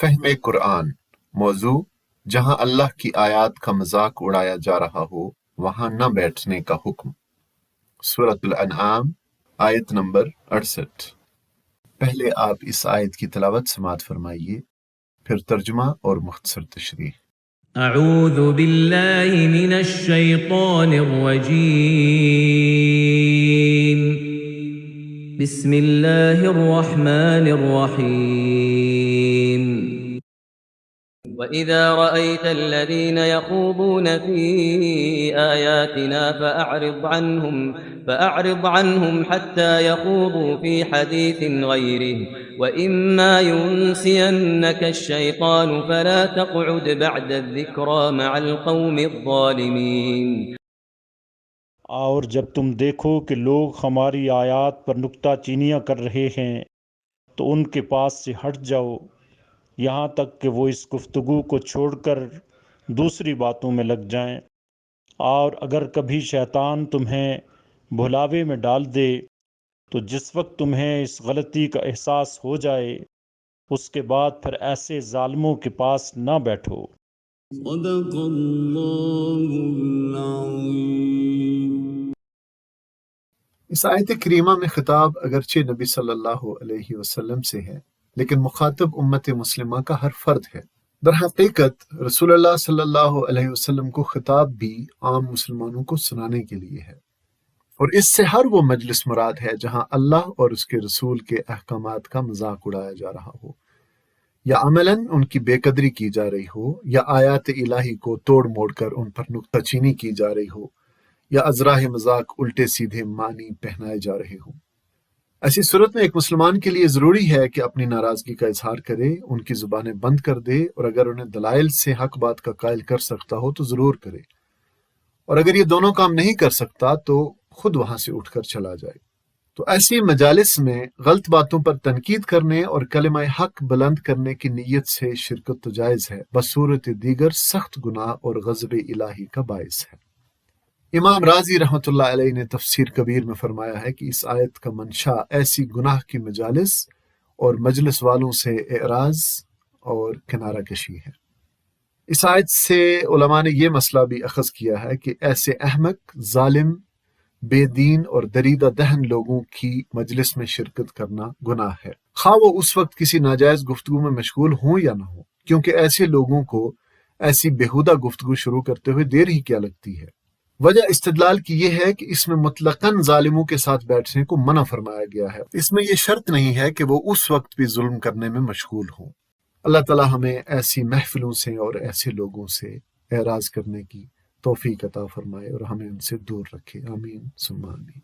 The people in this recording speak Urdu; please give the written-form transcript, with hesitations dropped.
فہم قرآن۔ موضوع: جہاں اللہ کی آیات کا مذاق اڑایا جا رہا ہو وہاں نہ بیٹھنے کا حکم۔ سورۃ الانعام آیت نمبر 68۔ پہلے آپ اس آیت کی تلاوت سماعت فرمائیے، پھر ترجمہ اور مختصر تشریح۔ اعوذ باللہ من الشیطان الرجیم، بسم اللہ الرحمن الرحیم۔ وَإِذَا رَأَيْتَ الَّذِينَ يَخُوضُونَ فِي آيَاتِنَا فَأَعْرِضْ عَنْهُمْ حَتَّى يَخُوضُوا فِي حَدِيثٍ غَيْرِهِ وَإِمَّا يُنْسِيَنَّكَ الشَّيْطَانُ فَلَا تَقْعُدْ بَعْدَ الذِّكْرَىٰ مَعَ الْقَوْمِ الظَّالِمِينَ۔ اور جب تم دیکھو کہ لوگ ہماری آیات پر نکتہ چینیاں کر رہے ہیں تو ان کے پاس سے ہٹ جاؤ، یہاں تک کہ وہ اس گفتگو کو چھوڑ کر دوسری باتوں میں لگ جائیں، اور اگر کبھی شیطان تمہیں بھلاوے میں ڈال دے تو جس وقت تمہیں اس غلطی کا احساس ہو جائے اس کے بعد پھر ایسے ظالموں کے پاس نہ بیٹھو۔ صدق اللہ العظیم۔ اس آیت کریمہ میں خطاب اگرچہ نبی صلی اللہ علیہ وسلم سے ہے، لیکن مخاطب امت مسلمہ کا ہر فرد ہے۔ در حقیقت رسول اللہ صلی اللہ علیہ وسلم کو خطاب بھی عام مسلمانوں کو سنانے کے لیے ہے، اور اس سے ہر وہ مجلس مراد ہے جہاں اللہ اور اس کے رسول کے احکامات کا مذاق اڑایا جا رہا ہو، یا عملاً ان کی بے قدری کی جا رہی ہو، یا آیات الہی کو توڑ موڑ کر ان پر نکتہ چینی کی جا رہی ہو، یا ازراہ مذاق الٹے سیدھے معنی پہنائے جا رہے ہوں۔ ایسی صورت میں ایک مسلمان کے لیے ضروری ہے کہ اپنی ناراضگی کا اظہار کرے، ان کی زبانیں بند کر دے، اور اگر انہیں دلائل سے حق بات کا قائل کر سکتا ہو تو ضرور کرے، اور اگر یہ دونوں کام نہیں کر سکتا تو خود وہاں سے اٹھ کر چلا جائے۔ تو ایسی مجالس میں غلط باتوں پر تنقید کرنے اور کلمہ حق بلند کرنے کی نیت سے شرکت تو جائز ہے، بصورت دیگر سخت گناہ اور غضب الہی کا باعث ہے۔ امام رازی رحمۃ اللہ علیہ نے تفسیر کبیر میں فرمایا ہے کہ اس آیت کا منشا ایسی گناہ کی مجالس اور مجلس والوں سے اعراض اور کنارہ کشی ہے۔ اس آیت سے علماء نے یہ مسئلہ بھی اخذ کیا ہے کہ ایسے احمق، ظالم، بے دین اور دریدہ دہن لوگوں کی مجلس میں شرکت کرنا گناہ ہے، خواہ وہ اس وقت کسی ناجائز گفتگو میں مشغول ہوں یا نہ ہوں، کیونکہ ایسے لوگوں کو ایسی بیہودہ گفتگو شروع کرتے ہوئے دیر ہی کیا لگتی ہے۔ وجہ استدلال کی یہ ہے کہ اس میں مطلقاً ظالموں کے ساتھ بیٹھنے کو منع فرمایا گیا ہے، اس میں یہ شرط نہیں ہے کہ وہ اس وقت بھی ظلم کرنے میں مشغول ہوں۔ اللہ تعالیٰ ہمیں ایسی محفلوں سے اور ایسے لوگوں سے اعراض کرنے کی توفیق عطا فرمائے اور ہمیں ان سے دور رکھے، آمین ثم آمین۔